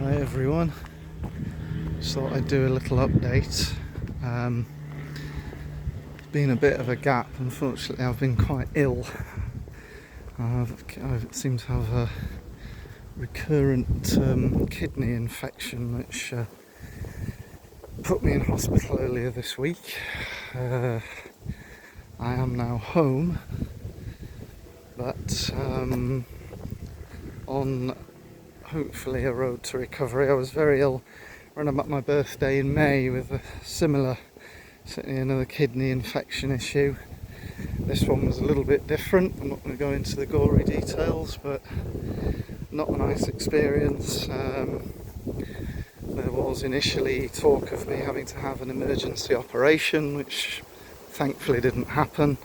Hi everyone, just thought I'd do a little update. Been a bit of a gap, unfortunately I've been quite ill. I seem to have a recurrent kidney infection which put me in hospital earlier this week. I am now home, but on hopefully a road to recovery. I was very ill around about my birthday in May with a similar, certainly another kidney infection issue. This one was a little bit different. I'm not going to go into the gory details, but not a nice experience. There was initially talk of me having to have an emergency operation, which thankfully didn't happen.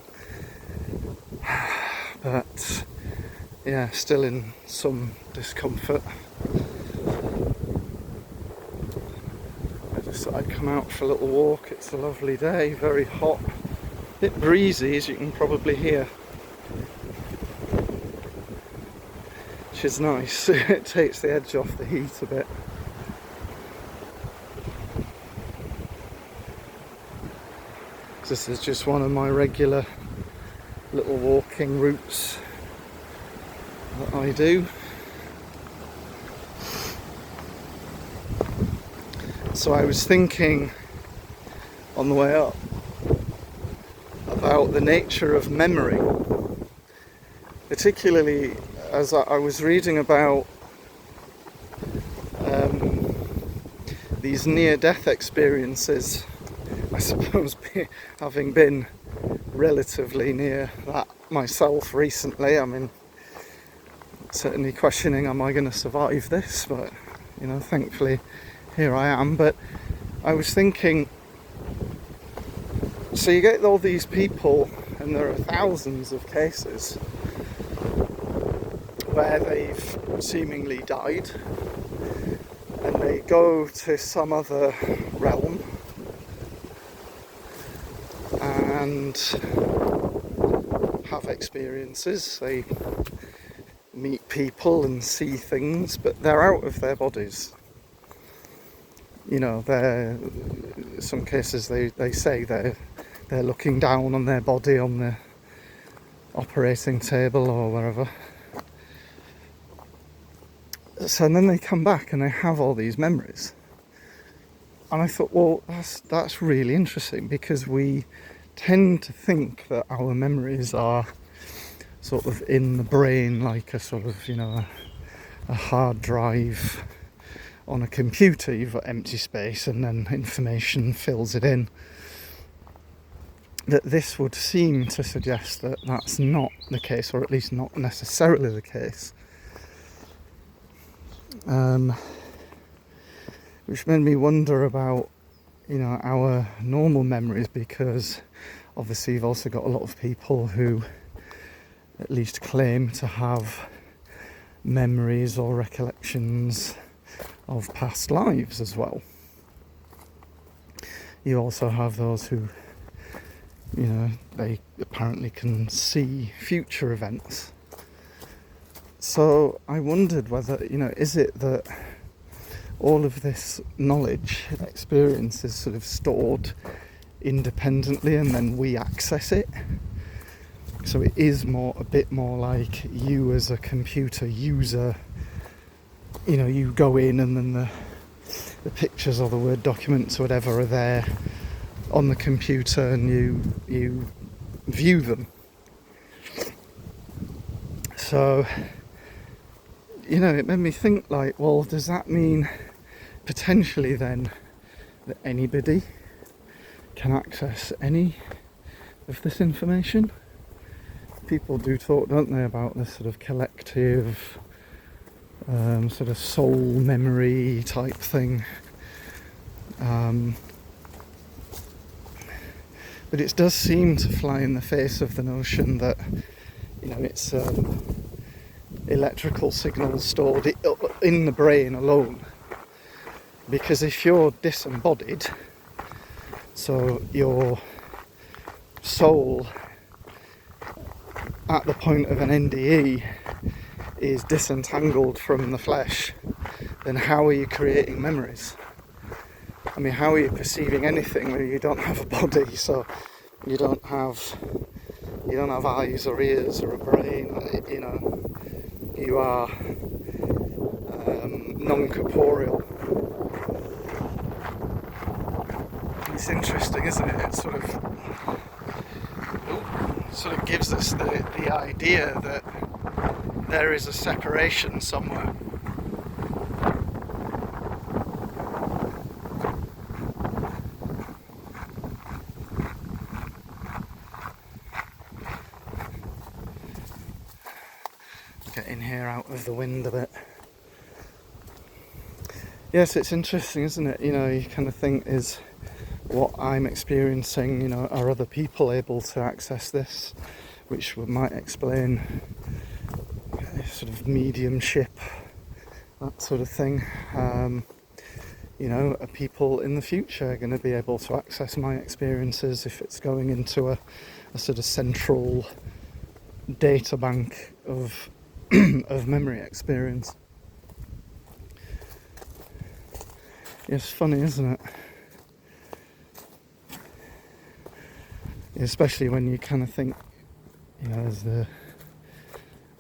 But yeah, still in some discomfort. I just thought I'd come out for a little walk. It's a lovely day, very hot, a bit breezy as you can probably hear, which is nice. It takes the edge off the heat a bit. This is just one of my regular little walking routes that I do. So I was thinking on the way up about the nature of memory, particularly as I was reading about these near-death experiences. I suppose having been relatively near that myself recently, I mean, certainly questioning, am I going to survive this? But, you know, thankfully here I am. But I was thinking, so you get all these people, and there are thousands of cases where they've seemingly died, and they go to some other realm and have experiences. They meet people and see things, but they're out of their bodies. You know, in some cases they say they're looking down on their body on the operating table or wherever. So and then they come back and they have all these memories. And I thought, well, that's really interesting, because we tend to think that our memories are sort of in the brain, like a sort of, you know, a hard drive on a computer. You've got empty space and then information fills it in. That this would seem to suggest that that's not the case, or at least not necessarily the case. Which made me wonder about, you know, our normal memories, because obviously you've also got a lot of people who at least claim to have memories or recollections of past lives as well. You also have those who, you know, they apparently can see future events. So I wondered whether, you know, is it that all of this knowledge and experience is sort of stored independently and then we access it? So it is a bit more like you as a computer user, you know, you go in and then the pictures or the Word documents or whatever are there on the computer and you view them. So, you know, it made me think, like, well, does that mean potentially then that anybody can access any of this information? People do talk, don't they, about this sort of collective sort of soul memory type thing. But it does seem to fly in the face of the notion that, you know, it's electrical signals stored in the brain alone. Because if you're disembodied, so your soul at the point of an NDE is disentangled from the flesh, then how are you creating memories? I mean, how are you perceiving anything when you don't have a body? So you don't have eyes or ears or a brain. You know, you are non-corporeal. It's interesting, isn't it? It sort of gives us the idea that there is a separation somewhere. Getting here out of the wind a bit. Yes, it's interesting, isn't it? You know, you kind of think, is what I'm experiencing, you know, are other people able to access this? Which might explain sort of mediumship, that sort of thing. You know, are people in the future going to be able to access my experiences if it's going into a sort of central data bank of of memory experience? It's funny, isn't it? Especially when you kind of think, you know,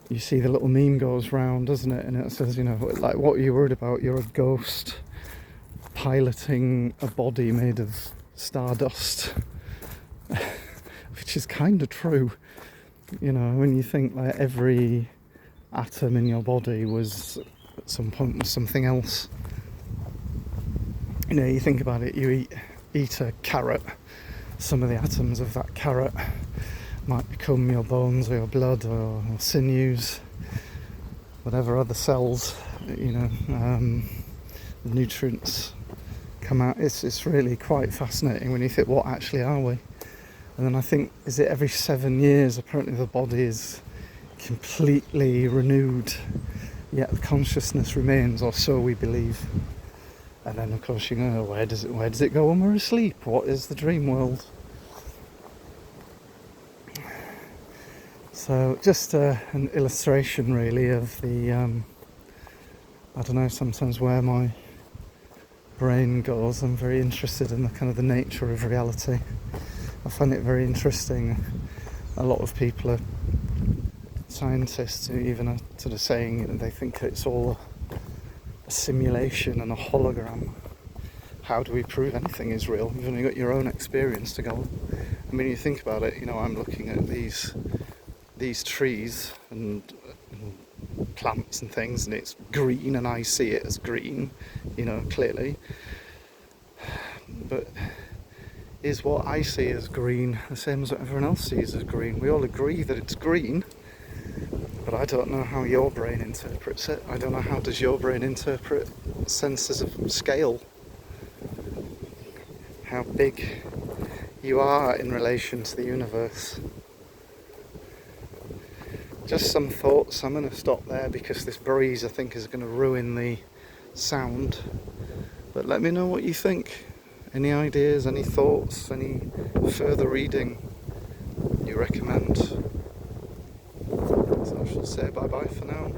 you see the little meme goes round, doesn't it? And it says, you know, like, what are you worried about? You're a ghost piloting a body made of stardust. Which is kind of true. You know, when you think like every atom in your body was at some point was something else. You know, you think about it, you eat a carrot, some of the atoms of that carrot might become your bones or your blood or sinews, whatever other cells, you know, the nutrients come out. It's really quite fascinating when you think, what actually are we? And then I think, is it every 7 years apparently the body is completely renewed, yet the consciousness remains, or so we believe. And then of course you know, where does it go when we're asleep? What is the dream world? So just an illustration really of the I don't know, sometimes where my brain goes. I'm very interested in the kind of the nature of reality. I find it very interesting. A lot of people are scientists who even are sort of saying, you know, they think it's all a simulation and a hologram. How do we prove anything is real? You've only got your own experience to go on. I mean, you think about it, you know, I'm looking at these trees and plants and things, and it's green, and I see it as green, you know, clearly. But is what I see as green the same as what everyone else sees as green? We all agree that it's green, but I don't know how your brain interprets it. I don't know how does your brain interpret senses of scale, how big you are in relation to the universe. Just some thoughts. I'm going to stop there because this breeze, I think, is going to ruin the sound. But let me know what you think. Any ideas, any thoughts, any further reading you recommend? So I shall say bye-bye for now.